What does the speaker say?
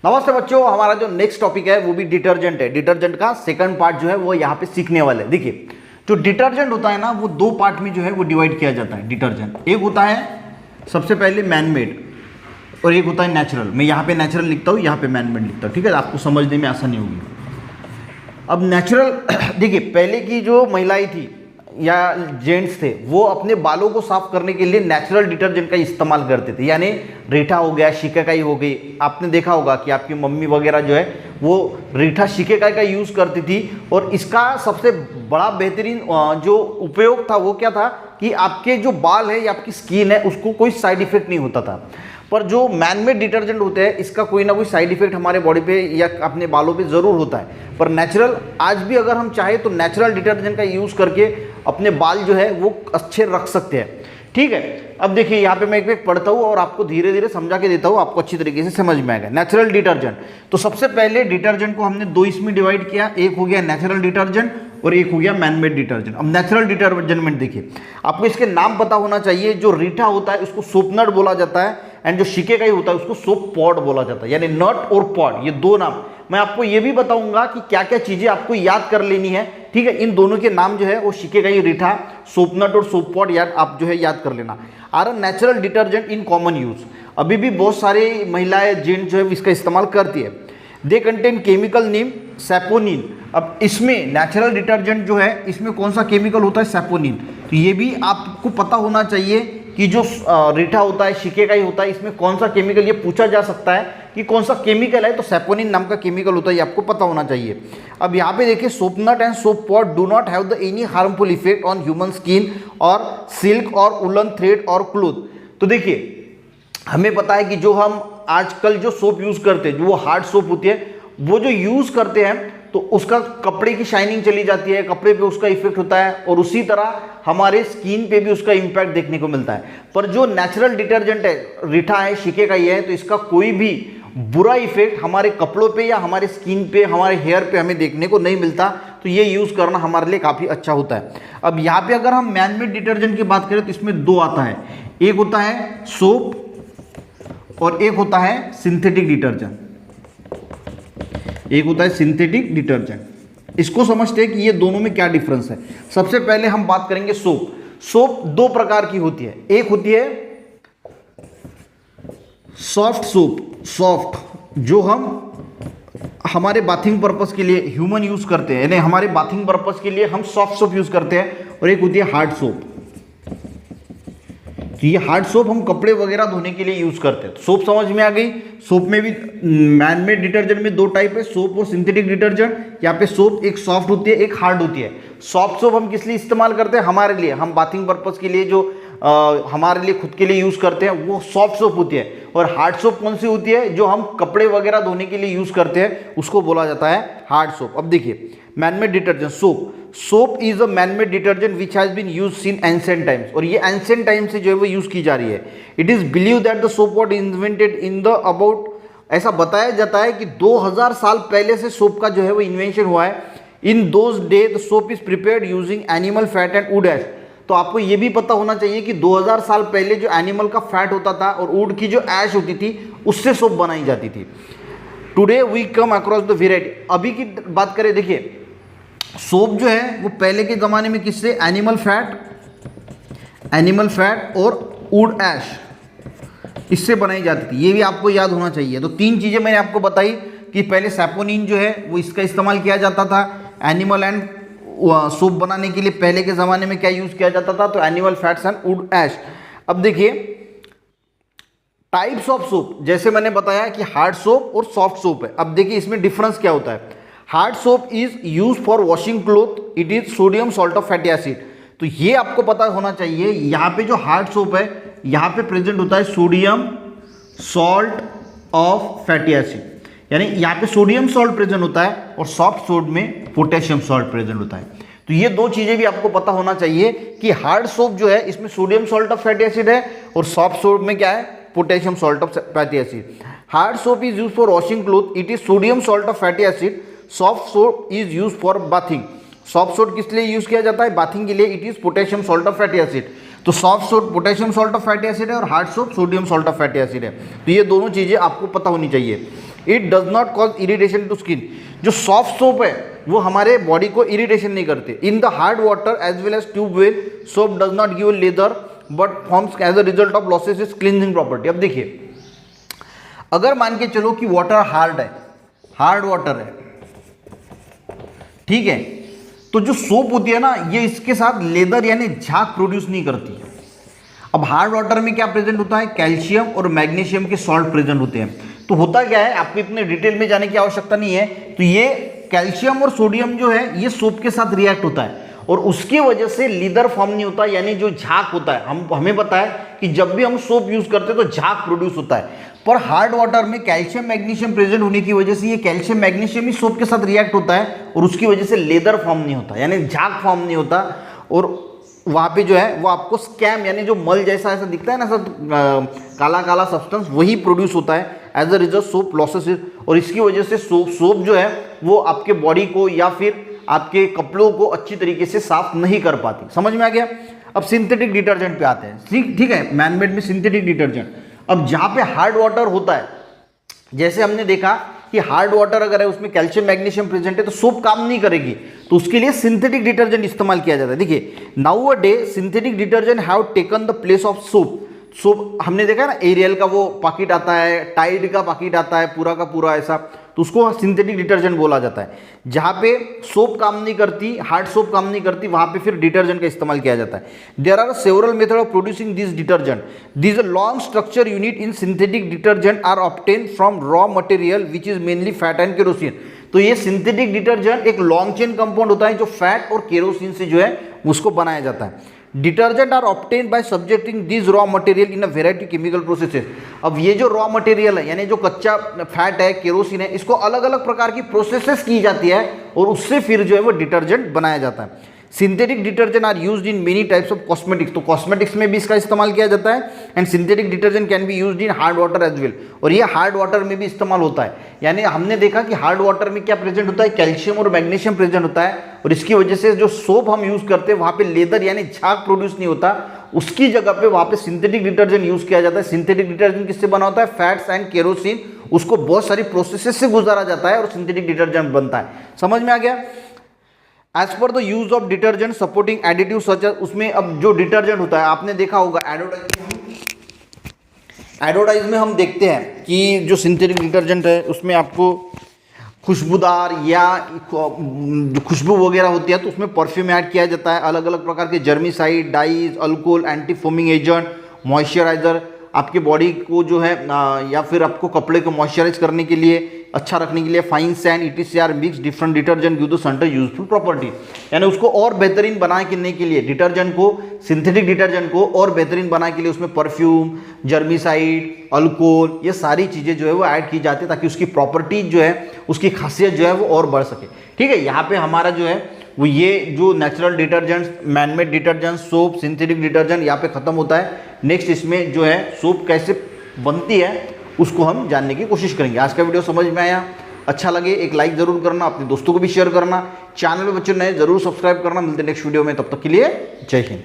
नमस्ते बच्चों, हमारा जो नेक्स्ट टॉपिक है वो भी डिटर्जेंट है। डिटर्जेंट का सेकंड पार्ट जो है वो यहाँ पे सीखने वाले हैं। देखिए, जो डिटर्जेंट होता है ना वो दो पार्ट में जो है वो डिवाइड किया जाता है। डिटर्जेंट एक होता है सबसे पहले मैन मेड और एक होता है नेचुरल। मैं यहाँ पे नेचुरल लिखता हूँ, यहाँ पे मैन मेड लिखता हूँ, ठीक है, आपको समझने में आसानी होगी। अब नेचुरल देखिए, पहले की जो महिलाएं थी या जेंट्स थे वो अपने बालों को साफ करने के लिए नेचुरल डिटर्जेंट का इस्तेमाल करते थे। यानी रीठा हो गया, शिकाकाई हो गई। आपने देखा होगा कि आपकी मम्मी वगैरह जो है वो रीठा शिकाकाई का यूज़ करती थी। और इसका सबसे बड़ा बेहतरीन जो उपयोग था वो क्या था कि आपके जो बाल है या आपकी स्किन है उसको कोई साइड इफेक्ट नहीं होता था। पर जो मैनमेड डिटर्जेंट होते हैं इसका कोई ना कोई साइड इफेक्ट हमारे बॉडी पे या अपने बालों पे ज़रूर होता है। पर नेचुरल आज भी अगर हम चाहें तो नेचुरल डिटर्जेंट का यूज़ करके अपने बाल जो है वो अच्छे रख सकते हैं, ठीक है। अब देखिए यहाँ पे मैं एक एक पढ़ता हूँ और आपको धीरे धीरे समझा के देता हूँ, आपको अच्छी तरीके से समझ में आएगा। नेचुरल डिटर्जेंट, तो सबसे पहले डिटर्जेंट को हमने दो इसमें डिवाइड किया। एक हो गया नेचुरल डिटर्जेंट और एक हो गया मैनमेड डिटर्जेंट। अब नेचुरल डिटर्जेंट में देखिए, आपको इसके नाम पता होना चाहिए। जो रीठा होता है उसको सोप नट बोला जाता है एंड जो शिकेकाई होता है उसको सोप पॉड बोला जाता है। यानी नट और पॉड, ये दो नाम। मैं आपको ये भी बताऊंगा कि क्या क्या चीजें आपको याद कर लेनी है, ठीक है। इन दोनों के नाम जो है वो शिकेकाई, रीठा, सोप नट और सोप पॉड याद आप जो है याद कर लेना। Are natural detergent in common use, अभी भी बहुत सारी महिलाएं जेंट जो है इसका इस्तेमाल करती है। They contain chemical name saponin. अब इसमें नेचुरल डिटर्जेंट जो है इसमें कौन सा केमिकल होता है? सैपोनिन। तो ये भी आपको पता होना चाहिए कि जो रीठा होता है, शिकेकाई होता है, इसमें कौन सा केमिकल, ये पूछा जा सकता है कि कौन सा केमिकल है, तो सैपोनिन नाम का केमिकल होता है, ये आपको पता होना चाहिए। अब यहाँ पे देखिए, soap nut and soap pod do not have the any harmful effect on human skin और सिल्क और उलन थ्रेड और क्लोथ। तो देखिए, हमें पता है कि जो हम आजकल जो सोप यूज करते हैं, जो वो हार्ड सोप होती है, वो जो यूज करते हैं तो उसका कपड़े की शाइनिंग चली जाती है, कपड़े पे उसका इफेक्ट होता है और उसी तरह हमारे स्किन पे भी उसका इंपैक्ट देखने को मिलता है। पर जो नेचुरल डिटर्जेंट है, रीठा है, शिकेकाई है, तो इसका कोई भी बुरा इफेक्ट हमारे कपड़ों पे या हमारे स्किन पे, हमारे हेयर पे हमें देखने को नहीं मिलता। तो ये यूज करना हमारे लिए काफी अच्छा होता है। अब यहाँ पे अगर हम मैनमेड डिटर्जेंट की बात करें तो इसमें दो आता है, एक होता है सोप और एक होता है सिंथेटिक डिटर्जेंट। एक होता है सिंथेटिक डिटर्जेंट। इसको समझते हैं कि ये दोनों में क्या डिफरेंस है। सबसे पहले हम बात करेंगे सोप। सोप दो प्रकार की होती है, एक होती है सॉफ्ट सोप, सॉफ्ट जो हम हमारे बाथिंग पर्पस के लिए ह्यूमन यूज करते हैं, यानी हमारे बाथिंग पर्पस के लिए हम सॉफ्ट सोप यूज करते हैं, और एक होती है हार्ड सोप। तो ये हार्ड सोप हम कपड़े वगैरह धोने के लिए यूज करते हैं। तो सोप समझ में आ गई। सोप में भी मैनमेड डिटर्जेंट में दो टाइप है, सोप और सिंथेटिक डिटर्जेंट। यहाँ पे सोप एक सॉफ्ट होती है, एक हार्ड होती है। सॉफ्ट सोप हम किस लिए इस्तेमाल करते हैं? हमारे लिए, हम बाथिंग पर्पस के लिए जो हमारे लिए खुद के लिए यूज करते हैं वो सॉफ्ट सोप होती है। और हार्ड सोप कौन सी होती है? जो हम कपड़े वगैरह धोने के लिए यूज करते हैं उसको बोला जाता है हार्ड सोप। अब देखिए, manmade detergent soap. Soap is a manmade detergent which has been used in ancient times, और ये एंशिएंट टाइम से जो है वो यूज की जा रही है। It is believe that the soap was invented in the about, ऐसा बताया जाता है कि 2000 साल पहले से सोप का जो है वो इन्वेंशन हुआ है। In those day the soap is prepared using animal fat and wood ash. तो आपको ये भी पता होना चाहिए कि 2000 साल पहले जो एनिमल का फैट होता था और वुड की जो ऐश होती थी उससे सोप बनाई जाती थी। Today we come across the variety. अभी की बात करें, देखिए सोप जो है वो पहले के ज़माने में किससे? एनिमल फैट और वुड ऐश, इससे बनाई जाती थी। ये भी आपको याद होना चाहिए। तो तीन चीज़ें मैंने आपको बताई कि पहले सैपोनिन जो है वो इसका इस्तेमाल किया जाता था एनिमल एंड सोप बनाने के लिए। पहले के ज़माने में क्या यूज़ किया जाता था? तो animal fats and wood ash. अब देखिए टाइप्स ऑफ सोप, जैसे मैंने बताया कि हार्ड सोप और सॉफ्ट सोप है। अब देखिए इसमें डिफरेंस क्या होता है। Hard soap is use for washing cloth, it is sodium salt of fatty acid. तो ये आपको पता होना चाहिए, यहाँ पे जो हार्ड सोप है यहाँ पे प्रेजेंट होता है sodium salt of fatty acid, यानी यहाँ पे सोडियम सॉल्ट प्रेजेंट होता है और सॉफ्ट सोप में पोटेशियम सॉल्ट प्रेजेंट होता है। तो ये दो चीजें भी आपको पता होना चाहिए कि हार्ड सोप जो है इसमें sodium salt of fatty acid है और सॉफ्ट सोप में क्या है? Potassium salt of fatty acid. Hard soap is use for washing cloth, it is sodium salt of fatty acid. Soft soap is use for bathing. Soft soap किस लिए use किया जाता है? बाथिंग के लिए। It is potassium salt of fatty acid. तो soft soap potassium salt of fatty acid है और hard soap sodium salt of fatty acid है। तो ये दोनों चीजें आपको पता होनी चाहिए। It does not cause irritation to skin. जो सॉफ्ट सोप है वो हमारे बॉडी को इरिटेशन नहीं करते। In the hard water as well as tubewell soap does not give lather but forms as a result of losses is cleansing property. अब देखिए, अगर मान के चलो कि वाटर हार्ड है, हार्ड वाटर है, ठीक है, तो जो सोप होती है ना ये इसके साथ लेदर यानी झाग प्रोड्यूस नहीं करती है। अब हार्ड वाटर में क्या प्रेजेंट होता है, कैल्शियम और मैग्नीशियम के सॉल्ट प्रेजेंट होते हैं। तो होता क्या है, आपको इतने डिटेल में जाने की आवश्यकता नहीं है। तो ये कैल्शियम और सोडियम जो है ये सोप के साथ रिएक्ट होता है और उसकी वजह से लीदर फॉर्म नहीं होता, यानी जो झाग होता है। हमें पता है कि जब भी हम सोप यूज करते हैं तो झाग प्रोड्यूस होता है, पर हार्ड वाटर में कैल्शियम मैग्नीशियम प्रेजेंट होने की वजह से ये कैल्शियम मैग्नीशियम ही सोप के साथ रिएक्ट होता है और उसकी वजह से लेदर फॉर्म नहीं होता, यानी झाग फॉर्म नहीं होता। और वहाँ पे जो है वो आपको स्कैम यानी जो मल जैसा ऐसा दिखता है ना, ऐसा काला काला सब्सटेंस वही प्रोड्यूस होता है as a result soap losses. और इसकी वजह से सोप जो है वो आपके बॉडी को या फिर आपके कपड़ों को अच्छी तरीके से साफ नहीं कर पाती। समझ में आ गया। अब सिंथेटिक डिटर्जेंट पे आते हैं। ठीक है, मैनमेड में सिंथेटिक डिटर्जेंट। अब जहाँ पे हार्ड वाटर होता है, जैसे हमने देखा कि हार्ड वाटर अगर है उसमें कैल्शियम मैग्नीशियम प्रेजेंट है तो सोप काम नहीं करेगी, तो उसके लिए सिंथेटिक डिटर्जेंट इस्तेमाल किया जाता है। देखिए, now a day synthetic detergent have taken the place of soap हमने देखा ना, एरियल का वो पैकेट आता है, टाइड का पैकेट आता है पूरा का पूरा ऐसा, तो उसको सिंथेटिक डिटर्जेंट बोला जाता है। जहाँ पे सोप काम नहीं करती, हार्ड सोप काम नहीं करती, वहाँ पे फिर डिटर्जेंट का इस्तेमाल किया जाता है। There are several method of producing this detergent. This long structure unit in synthetic detergent are obtain from raw material which is mainly fat and kerosene. तो ये सिंथेटिक डिटर्जेंट एक लॉन्ग चेन कंपाउंड होता है जो fat और kerosene से जो है उसको बनाया जाता है। Detergent are obtain by subjecting this raw material in a variety chemical processes. अब ये जो रॉ मटेरियल है यानी जो कच्चा फैट है, केरोसिन है, इसको अलग अलग प्रकार की प्रोसेसेस की जाती है और उससे फिर जो है वो डिटर्जेंट बनाया जाता है। Synthetic detergent are used in many types of cosmetics. तो कॉस्मेटिक्स में भी इसका इस्तेमाल किया जाता है। And synthetic detergent can be used in hard water as well. और ये हार्ड वाटर में भी इस्तेमाल होता है। यानी हमने देखा कि हार्ड वाटर में क्या प्रेजेंट होता है, कैल्शियम और मैग्नीशियम प्रेजेंट होता है और इसकी वजह से जो सोप हम यूज करते हैं वहाँ पे लेदर यानी झाग प्रोड्यूस नहीं होता, उसकी जगह पे वहाँ पे सिंथेटिक डिटर्जेंट यूज किया जाता है। सिंथेटिक डिटर्जेंट किससे बना होता है, फैट्स एंड केरोसिन, उसको बहुत सारी प्रोसेसेस से गुजारा जाता है और सिंथेटिक डिटर्जेंट बनता है। समझ में आ गया। As per the use of detergent supporting additive such, उसमें अब जो डिटर्जेंट होता है आपने देखा होगा एडवर्टाइज में हम देखते हैं कि जो सिंथेटिक डिटर्जेंट है उसमें आपको खुशबूदार या खुशबू वगैरह होती है तो उसमें परफ्यूम ऐड किया जाता है। अलग अलग प्रकार के germicide, dyes, alcohol, anti foaming agent, moisturiser, आपके बॉडी को जो है या फिर आपको कपड़े को मॉइस्चराइज करने के लिए, अच्छा रखने के लिए fine sand ETCR mix different detergent give the centre useful property. यानी उसको और बेहतरीन बनाने के लिए डिटर्जेंट को, सिंथेटिक डिटर्जेंट को और बेहतरीन बनाने के लिए उसमें परफ्यूम, जर्मिसाइड, अल्कोहल, ये सारी चीज़ें जो है वो ऐड की जाती है ताकि उसकी प्रॉपर्टीज जो है, उसकी खासियत जो है वो और बढ़ सके। ठीक है, यहाँ पे हमारा जो है वो ये जो natural detergents, manmade detergent, soap, synthetic detergent यहाँ पे खत्म होता है। नेक्स्ट इसमें जो है सोप कैसे बनती है उसको हम जानने की कोशिश करेंगे। आज का वीडियो समझ में आया, अच्छा लगे एक लाइक जरूर करना, अपने दोस्तों को भी शेयर करना, चैनल पे बच्चे नए जरूर सब्सक्राइब करना। मिलते हैं नेक्स्ट वीडियो में, तब तक के लिए जय हिंद।